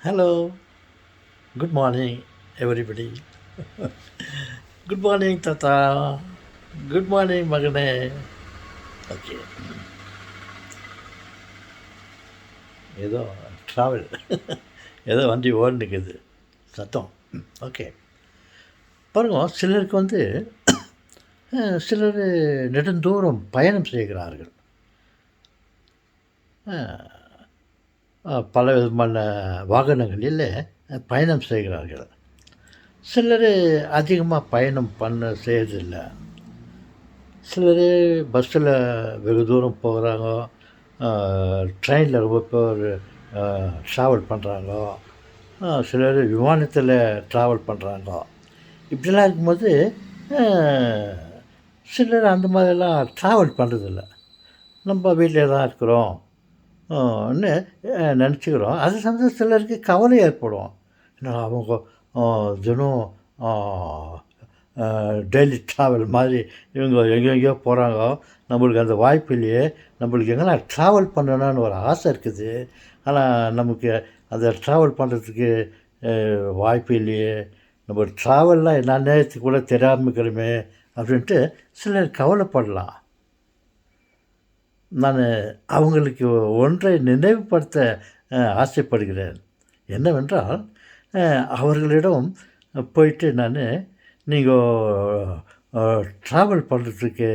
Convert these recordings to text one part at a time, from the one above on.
Hello, good morning, everybody. Good morning, Tata. Good morning, Magane. Okay, ஏதோ travel ஏதோ வண்டி ஓடினுக்குது சத்தம். ஓகே, பாருங்க, சிலருக்கு வந்து சிலர் நெடுந்தூரம் பயணம் செய்கிறார்கள். பல விதமான வாகனங்களில் பயணம் செய்கிறார்கள். சிலர் அதிகமாக பயணம் செய்யறதில்லை. சிலர் பஸ்ஸில் வெகு தூரம் போகிறாங்க, ட்ரெயினில் ரொம்ப பேர் ட்ராவல் பண்ணுறாங்க, சிலர் விமானத்தில் ட்ராவல் பண்ணுறாங்க. இப்படிலாம் இருக்கும்போது சிலர் அந்த மாதிரிலாம் ட்ராவல் பண்ணுறதில்ல. நம்ம வீட்டிலே தான் இருக்கிறோம் ன்னு நினச்சிக்கிறோம். அது சமயத்தில் சிலருக்கு கவலை ஏற்படும். ஏன்னா அவங்க தினம் டெய்லி ட்ராவல் மாதிரி இவங்க எங்கெங்கேயோ போகிறாங்க. நம்மளுக்கு அந்த வாய்ப்பு இல்லையே. நம்மளுக்கு எங்கன்னா ட்ராவல் பண்ணணும்னு ஒரு ஆசை இருக்குது. ஆனால் நமக்கு அந்த ட்ராவல் பண்ணுறதுக்கு வாய்ப்பு இல்லையே. நம்ம ட்ராவல்லாம் என்ன நேரத்துக்கு கூட தெரியாமல் இருக்கிறோமே அப்படின்ட்டு சிலர் கவலைப்படலாம். நான் அவங்களுக்கு ஒன்றை நினைவுபடுத்த ஆசைப்படுகிறேன். என்னவென்றால், அவர்களிடம் போயிட்டு நான் நீங்கள் ட்ராவல் பண்ணுறதுக்கு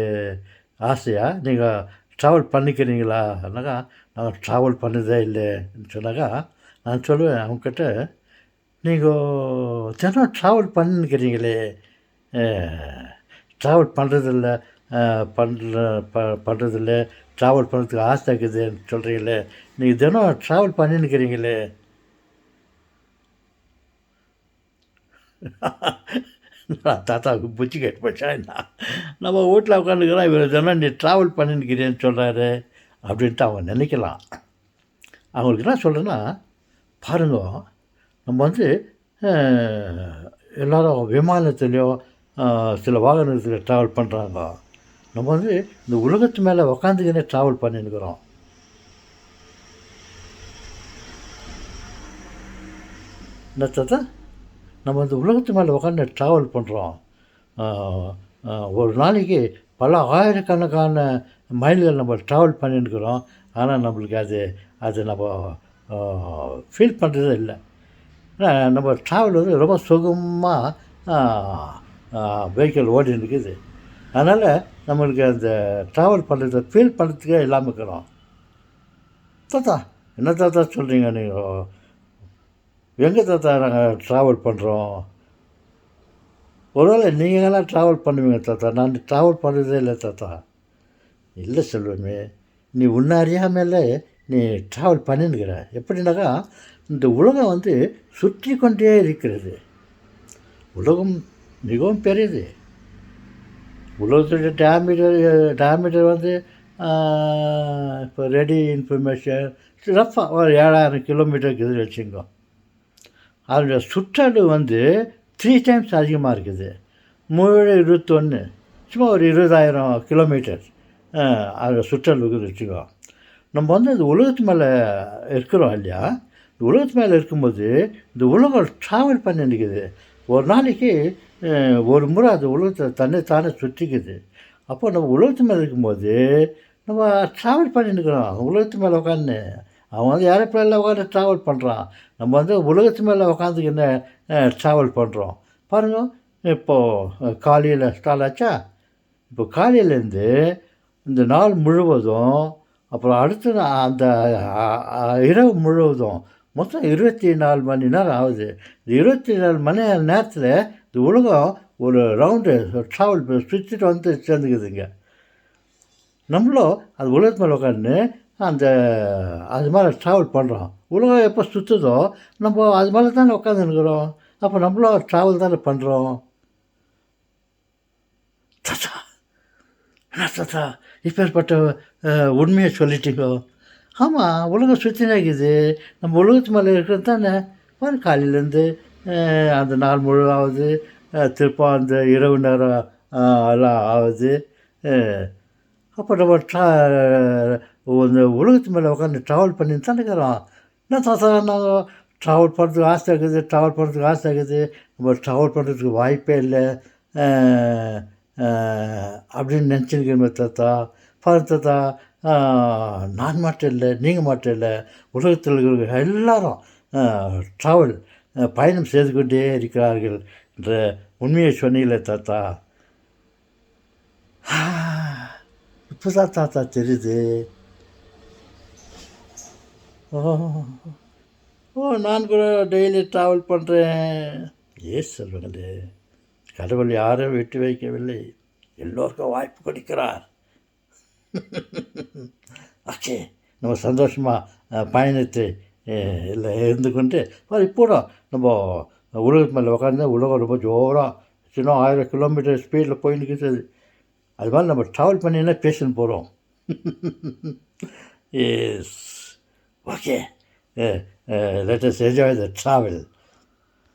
ஆசையா? நீங்கள் ட்ராவல் பண்ணிக்கிறீங்களானாக்கா, நான் ட்ராவல் பண்ணதே இல்லைன்னு சொன்னாக்கா, நான் சொல்லுவேன் அவங்கக்கிட்ட, நீங்கள் தினம் ட்ராவல் பண்ணிக்கிறீங்களே, ட்ராவல் பண்ணுறதில்ல பண்ணுறதில்ல, ட்ராவல் பண்ணுறதுக்கு ஆசை இருக்குதுன்னு சொல்கிறீங்களே, நீங்கள் தினம் ட்ராவல் பண்ணின்னுக்கிறீங்களே. தாத்தாவுக்கு புச்சி கேட்டு போச்சா என்ன? நம்ம வீட்டில் உட்காந்துக்கிறோம், இவர் தினம் நீ ட்ராவல் பண்ணின்னுக்கிறேன்னு சொல்கிறாரு அப்படின்ட்டு அவங்க நினைக்கலாம். அவங்களுக்கு என்ன சொல்கிறேன்னா, பாருங்க, நம்ம வந்து எல்லோரும் விமானத்துலேயோ சில வாகனத்தில் ட்ராவல் பண்ணுறாங்க. நம்ம வந்து இந்த உலகத்து மேலே உக்காந்துக்கினே ட்ராவல் பண்ணின்னுக்கிறோம். என்னத்தா நம்ம இந்த உலகத்து மேலே உட்காந்து ட்ராவல் பண்ணுறோம். ஒரு நாளைக்கு பல ஆயிரக்கணக்கான மைல்கள் நம்ம ட்ராவல் பண்ணின்னுக்கிறோம். ஆனால் நம்மளுக்கு அது நம்ம ஃபீல் பண்ணுறதே இல்லை. ஏன்னா நம்ம ட்ராவல் வந்து ரொம்ப சுகமாக வெஹிக்கிள் ஓடின்னு இருக்குது. அதனால் நம்மளுக்கு அந்த ட்ராவல் பண்ணுறத ஃபீல் பண்ணுறதுக்கே இல்லாமல் இருக்கிறோம். தாத்தா, என்ன தாத்தா சொல்கிறீங்க நீங்கள்? எங்கே தாத்தா நாங்கள் ட்ராவல் பண்ணுறோம்? ஒருவேளை நீங்களாம் ட்ராவல் பண்ணுவீங்க தாத்தா, நான் ட்ராவல் பண்ணுறதே இல்லை தாத்தா. இல்லை செல்வமே, நீ உன்னை அறியாமலே நீ ட்ராவல் பண்ணின்னுக்கிற. எப்படின்னாக்கா, இந்த உலகம் வந்து சுற்றி கொண்டே இருக்கிறது. உலகம் மிகவும் பெரியது. உலகத்துடைய டேமீட்டர் வந்து இப்போ ரெடி இன்ஃபர்மேஷன் ரஃபாக ஒரு 7000 கிலோமீட்டருக்கு எதிர் வச்சுங்க. அதனுடைய சுற்றளவு வந்து 3 டைம்ஸ் அதிகமாக இருக்குது. 321 சும்மா ஒரு 20,000 கிலோமீட்டர் அதோட சுற்றளவுக்கு வச்சுக்கோ. நம்ம வந்து அந்த உலகத்து மேலே இருக்கிறோம் இல்லையா? இந்த உலகத்து மேலே இருக்கும்போது இந்த உலகம் ட்ராவல் பண்ணி நிற்குது. ஒரு நாளைக்கு ஒரு முறை அந்த உலகத்தை தானே சுற்றிக்குது. அப்போ நம்ம உலகத்து மேலே இருக்கும்போது நம்ம ட்ராவல் பண்ணின்னுக்கிறோம். உலகத்து மேலே உட்காந்து அவன் வந்து ஏரோப்ளேனில் உட்காந்து ட்ராவல் பண்ணுறான். நம்ம வந்து உலகத்து மேலே உட்காந்துக்கின்னு ட்ராவல் பண்ணுறோம். பாருங்கள், இப்போது காலையில் ஸ்டார்ட் ஆச்சா? இப்போ காலையிலேருந்து இந்த நாள் முழுவதும், அப்புறம் அடுத்த அந்த இரவு முழுவதும், மொத்தம் 24 மணி நேரம் ஆகுது. இந்த 24 மணி நேரத்தில் இந்த உலகம் ஒரு ரவுண்டு ட்ராவல் சுற்றிட்டு வந்து சேர்ந்துக்குதுங்க. நம்மளும் அது உலகத்து மேலே உட்காந்து அது மேலே ட்ராவல் பண்ணுறோம். உலகம் எப்போ சுற்றுதோ நம்ம அது மேலே தானே உட்காந்துருக்குறோம். அப்போ நம்மளும் ட்ராவல் தானே பண்ணுறோம். தாத்தா, என்ன தாத்தா இப்பேற்பட்ட உண்மையை சொல்லிட்டீங்கோ? ஆமாம், உலகம் சுற்றினே இருக்குது. நம்ம உலகத்து மேலே இருக்கிறது தானே. காலையிலேருந்து அந்த நாள் முழுவாவது, திருப்ப அந்த இரவு நேரம் எல்லாம் ஆகுது. அப்போ நம்ம இந்த உலகத்து மேலே உட்காந்து ட்ராவல் பண்ணி தானே இருக்கிறோம். என்ன தாத்தா நாங்கள் ட்ராவல் பண்ணுறதுக்கு ஆசை இருக்குது, நம்ம ட்ராவல் பண்ணுறதுக்கு வாய்ப்பே இல்லை அப்படின்னு நினச்சிருக்கேன் தாத்தா. பாருங்க தாத்தா, நான் மட்டும் இல்லை, நீங்கள் மட்டும் இல்லை, உலகத்தில் இருக்கிற எல்லாரும் ட்ராவல் பயணம் செய்து கொண்டே இருக்கிறார்கள் என்ற உண்மையை சொன்னீங்களே தாத்தா. இப்போ தான் தாத்தா தெரியுது. நான் கூட டெய்லி ட்ராவல் பண்ணுறேன். செல்வங்களே, கடவுள் யாரும் விட்டு வைக்கவில்லை, எல்லோருக்கும் வாய்ப்பு கொடுக்கிறார். ஓகே, நம்ம சந்தோஷமாக பயணத்தை இல்லை இருந்து கொண்டு இப்போ நம்ம உலகத்து மேலே உட்காந்து உலகம் ரொம்ப ஜோராக சின்ன 1000 கிலோமீட்டர் ஸ்பீடில் போய் நிற்கிறது. அது மாதிரி நம்ம ட்ராவல் பண்ணினா பேசின்னு போகிறோம். Yes, okay, let us enjoy the travel.